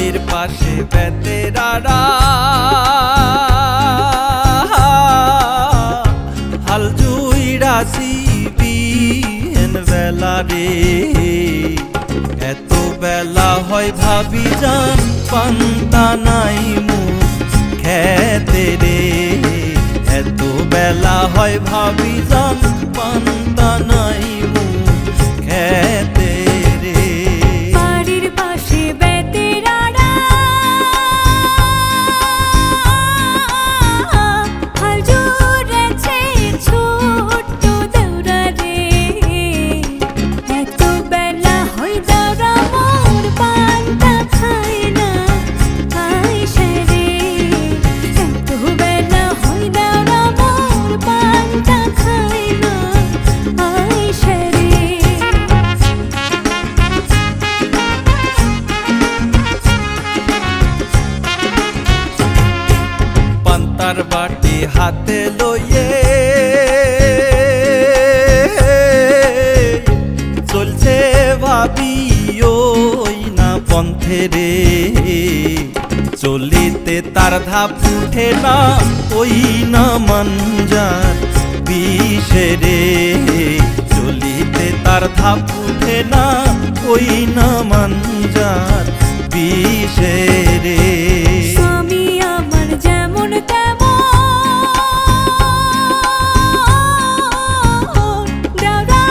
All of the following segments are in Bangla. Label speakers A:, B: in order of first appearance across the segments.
A: বাড়ির পাশে বেতেরারা হাল জুইরাছি বিহেন বেলা রে। এত বেলা হয় ভাবি জান পান্তা নাই মুখ খেতে রে। এত বেলা হয় ভাবি জান পান্তা নাই মুখ খেতে রে।
B: বাড়ির পাশে বেতেরারা হাল জুড়েছে ছোট্ট দেউরা রে। এত বেলা হয় দেউরা মোর পান্তা খায় না আইসা রে। এত বেলা হয় দেউরা মোর পান্তা খায় না আইসা রে।
A: পান্তার বাটি হাতে লইয়ে চলছে ভাবি ওই না পন্থে রে। চলিতে তার ধাপ উঠে না ওই না মানজার বিষে রে। চলিতে তার ধাপ উঠে না ওই না মানজার বিষে রে।
B: স্বামী আমার যেমন তেমন দেউরা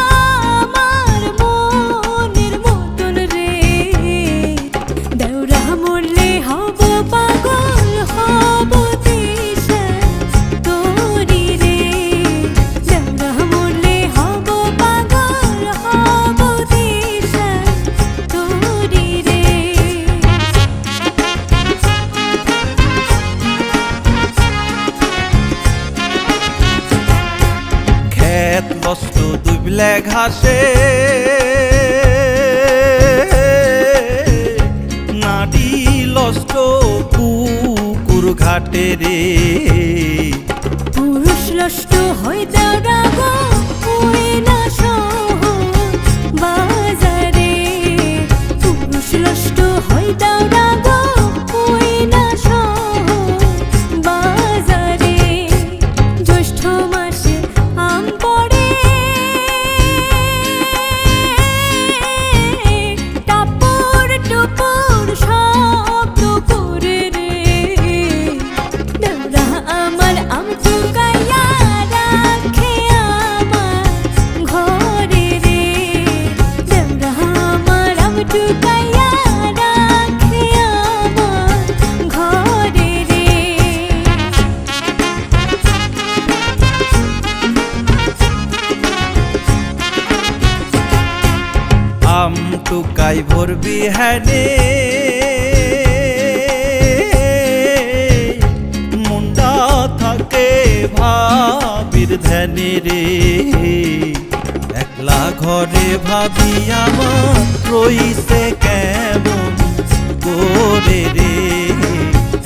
B: আমার মনের মতন রে। দেউরা মরলে হব পাগল হব দিশা তোরি রে। দেউরা মরলে হব পাগল হব দিশা তোরি রে।
A: ক্ষেত নষ্ট দুবলে ঘাসে নাডি লষ্ট পুকুর ঘাটে রে।
B: পুরুষ লষ্ট হয় দেউরা গো ওই না শহর বাজারে। পুরুষ লষ্ট হয় দেউরা গো ওই না শহর বাজারে। জ্যৈষ্ঠ মাসে আম পড়ে টাপুর টুপুর শব্দ করে রে। দেউরা আমার আম চুকাইয়া রাখে আমার ঘরে রে। দেউরা আমার আম চুকাইয়া রাখে আমার ঘরে রে।
A: আম টুকাই ভরবি হ্যানে মুন্ডা থাকে ভাবির ধ্যানে রে। একলা ঘরে ভাবি আমার রইছে কেমন করে রে।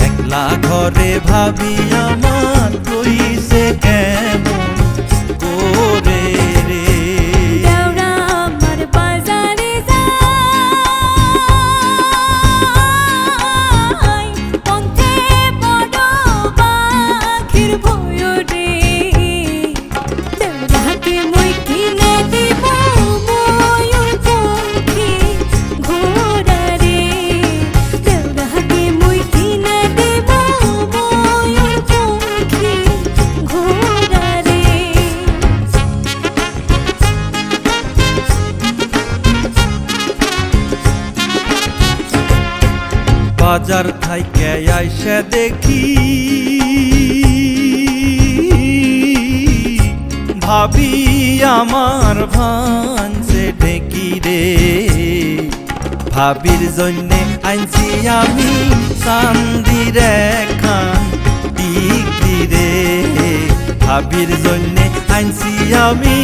A: একলা ঘরে ভাবি আমার রইছে কেমন করে রে।
B: দেউরা আমার বাজারে যায় পন্থে বড় পাখির ভয় রে। দেউরাকে মই কিনে দিব ময়ূর পঙ্খী ঘোড়া রে। দেউরাকে মই কিনে দিব ময়ূর পঙ্খী ঘোড়া রে।
A: বাজার থাইকে আইসা দেখি ভাবি আমার ভানছে ঢেকি রে। ভাবির জন্যে আনছি আমি চান্দির খান টিকি রে। ভাবির জন্যে আনছি আমি